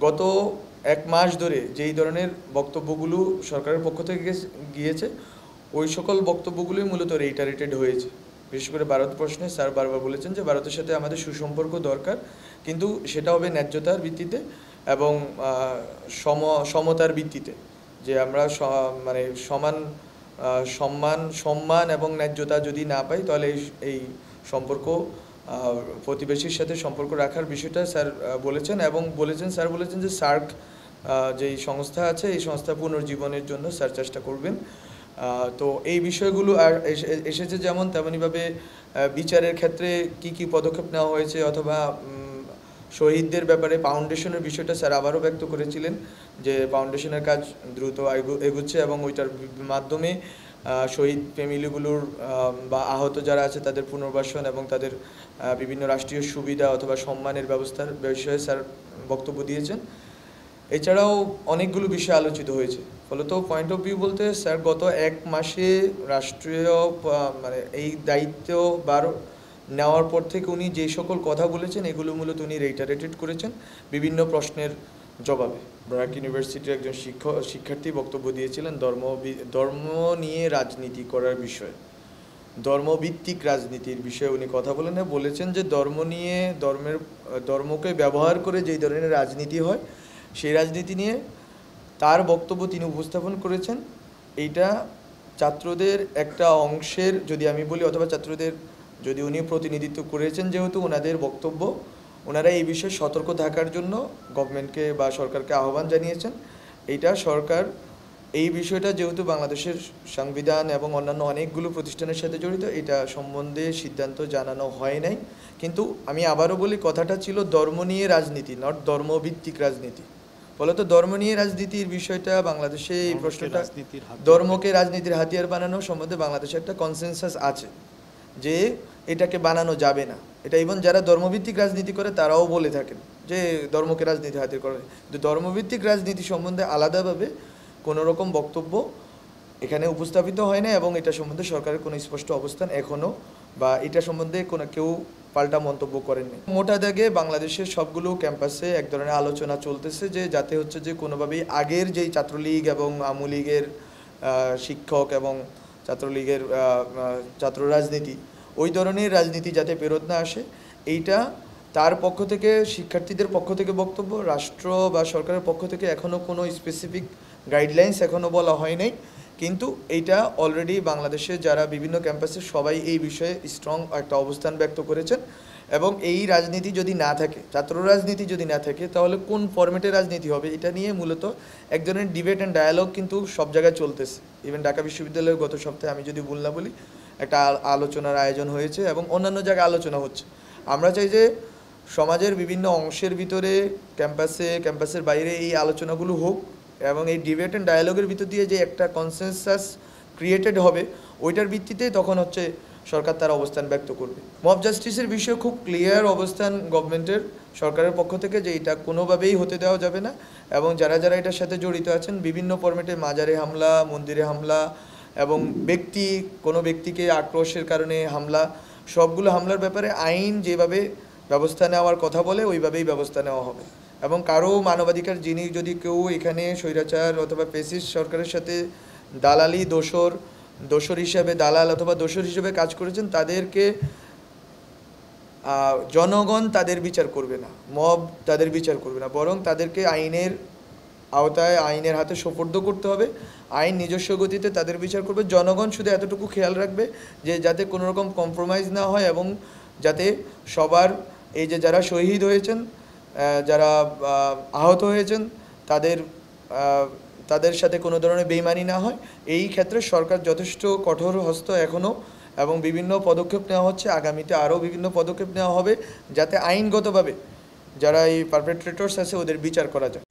গত এক মাস ধরে যেই ধরনের বক্তব্যগুলো সরকারের পক্ষ থেকে গিয়েছে ওই সকল বক্তব্যগুলোই মূলত রেইটারেটেড হয়েছে। বিশেষ করে ভারত প্রশ্নে স্যার বারবার বলেছেন যে ভারতের সাথে আমাদের সুসম্পর্ক দরকার, কিন্তু সেটা হবে ন্যায্যতার ভিত্তিতে এবং সমতার ভিত্তিতে, যে আমরা মানে সম্মান এবং ন্যায্যতা যদি না পাই তাহলে এই সম্পর্ক প্রতিবেশীর সাথে সম্পর্ক রাখার বিষয়টা স্যার বলেছেন। এবং স্যার বলেছেন যে সার্ক যেই সংস্থা আছে এই সংস্থা পুনর্জীবনের জন্য স্যার চেষ্টা করবেন। তো এই বিষয়গুলো আর এসেছে যেমন তেমনইভাবে বিচারের ক্ষেত্রে কি পদক্ষেপ নেওয়া হয়েছে অথবা শহীদদের ব্যাপারে ফাউন্ডেশনের বিষয়টা স্যার আবারও ব্যক্ত করেছিলেন যে ফাউন্ডেশনের কাজ দ্রুত এগুচ্ছে এবং ওইটার মাধ্যমে শহীদ ফ্যামিলিগুলোর বা আহত যারা আছে তাদের পুনর্বাসন এবং তাদের বিভিন্ন রাষ্ট্রীয় সুবিধা অথবা সম্মানের ব্যবস্থার বিষয়ে স্যার বক্তব্য দিয়েছেন। এছাড়াও অনেকগুলো বিষয় আলোচিত হয়েছে। ফলত পয়েন্ট অফ ভিউ বলতে স্যার গত এক মাসে রাষ্ট্রীয় মানে এই দায়িত্ব নেওয়ার পর থেকে উনি যে সকল কথা বলেছেন এগুলো মূলত উনি রেইটারেটেড করেছেন বিভিন্ন প্রশ্নের জবাবে। ব্র্যাক ইউনিভার্সিটির একজন শিক্ষার্থী বক্তব্য দিয়েছিলেন ধর্ম নিয়ে রাজনীতি করার বিষয়ে, ধর্মভিত্তিক রাজনীতির বিষয়ে উনি কথা বলেছেন যে ধর্মকে ব্যবহার করে যেই ধরনের রাজনীতি হয় সেই রাজনীতি নিয়ে তার বক্তব্য তিনি উপস্থাপন করেছেন। এইটা ছাত্রদের একটা অংশের যদি আমি বলি অথবা ছাত্রদের যদি উনি প্রতিনিধিত্ব করেছেন, যেহেতু ওনাদের বক্তব্য ওনারা এই বিষয়ে সতর্ক থাকার জন্য গভর্নমেন্টকে বা সরকারকে আহ্বান জানিয়েছেন। এইটা সরকার এই বিষয়টা যেহেতু বাংলাদেশের সংবিধান এবং অন্যান্য অনেকগুলো প্রতিষ্ঠানের সাথে জড়িত, এটা সম্বন্ধে সিদ্ধান্ত জানানো হয় নাই। কিন্তু আমি আবারও বলি কথাটা ছিল ধর্ম নিয়ে রাজনীতি, নট ধর্মভিত্তিক রাজনীতি। ফলত ধর্ম নিয়ে রাজনীতির বিষয়টা বাংলাদেশে এই প্রশ্নটা ধর্মকে রাজনীতির হাতিয়ার বানানো সম্বন্ধে বাংলাদেশে একটা কনসেনসাস আছে যে এটাকে বানানো যাবে না। এটা ইভেন যারা ধর্মভিত্তিক রাজনীতি করে তারাও বলে থাকেন যে ধর্মকে রাজনীতি হাতিয়ার করা, কিন্তু ধর্মভিত্তিক রাজনীতি সম্বন্ধে আলাদাভাবে কোনো রকম বক্তব্য এখানে উপস্থাপিত হয় না এবং এটা সম্বন্ধে সরকারের কোনো স্পষ্ট অবস্থান এখনও বা এটা সম্বন্ধে কেউ পাল্টা মন্তব্য করেননি। মোটা দাগে বাংলাদেশের সবগুলো ক্যাম্পাসে এক ধরনের আলোচনা চলতেছে যে যাতে হচ্ছে যে কোনোভাবেই আগের যেই ছাত্রলীগ এবং আওয়ামী লীগের শিক্ষক এবং ছাত্রলীগের ছাত্র রাজনীতি ওই ধরনের রাজনীতি যাতে ফেরত না আসে, এইটা তার পক্ষ থেকে শিক্ষার্থীদের পক্ষ থেকে বক্তব্য। রাষ্ট্র বা সরকারের পক্ষ থেকে এখনও কোনো স্পেসিফিক গাইডলাইন্স এখনও বলা হয় নাই, কিন্তু এইটা অলরেডি বাংলাদেশে যারা বিভিন্ন ক্যাম্পাসে সবাই এই বিষয়ে স্ট্রং একটা অবস্থান ব্যক্ত করেছেন। এবং এই রাজনীতি যদি না থাকে, ছাত্র রাজনীতি যদি না থাকে, তাহলে কোন ফরম্যাটের রাজনীতি হবে এটা নিয়ে মূলত এক ধরনের ডিবেট অ্যান্ড ডায়ালগ কিন্তু সব জায়গায় চলতেছে। ইভেন ঢাকা বিশ্ববিদ্যালয়ের গত সপ্তাহে আমি যদি ভুল না বলি একটা আলোচনার আয়োজন হয়েছে এবং অন্যান্য জায়গায় আলোচনা হচ্ছে। আমরা চাই যে সমাজের বিভিন্ন অংশের ভিতরে ক্যাম্পাসের বাইরে এই আলোচনাগুলো হোক এবং এই ডিবেট অ্যান্ড ডায়ালগের ভিতর দিয়ে যে একটা কনসেনসাস ক্রিয়েটেড হবে ওইটার ভিত্তিতে তখন হচ্ছে সরকার তার অবস্থান ব্যক্ত করবে। মব জাস্টিসের বিষয়ে খুব ক্লিয়ার অবস্থান গভর্নমেন্টের সরকারের পক্ষ থেকে যে এটা কোনোভাবেই হতে দেওয়া যাবে না এবং যারা এটার সাথে জড়িত আছেন বিভিন্ন ফরম্যাটে মাজারে হামলা, মন্দিরে হামলা এবং কোনো ব্যক্তিকে আক্রোশের কারণে হামলা, সবগুলো হামলার ব্যাপারে আইন যেভাবে ব্যবস্থা নেওয়ার কথা বলে ওইভাবেই ব্যবস্থা নেওয়া হবে। এবং কারো মানবাধিকার যদি কেউ এখানে স্বৈরাচার অথবা ফ্যাসিস্ট সরকারের সাথে দালালি দোসর হিসেবে দালাল অথবা দোসর হিসেবে কাজ করেছেন তাদেরকে জনগণ তাদের বিচার করবে না, মব তাদের বিচার করবে না, বরং তাদেরকে আইনের আওতায় আইনের হাতে সোপর্দ করতে হবে। আইন নিজস্ব গতিতে তাদের বিচার করবে। জনগণ শুধু এতটুকু খেয়াল রাখবে যে যাতে কোনো রকম কম্প্রোমাইজ না হয় এবং যাতে সবার এই যে যারা শহীদ হয়েছেন, যারা আহত হয়েছেন তাদের সাথে কোনো ধরনের বেইমানি না হয়। এই ক্ষেত্রে সরকার যথেষ্ট কঠোর হস্ত এখনও এবং বিভিন্ন পদক্ষেপ নেওয়া হচ্ছে, আগামীতে আরও বিভিন্ন পদক্ষেপ নেওয়া হবে যাতে আইনগতভাবে যারা এই পারপেট্রেটরস আছে ওদের বিচার করা যায়।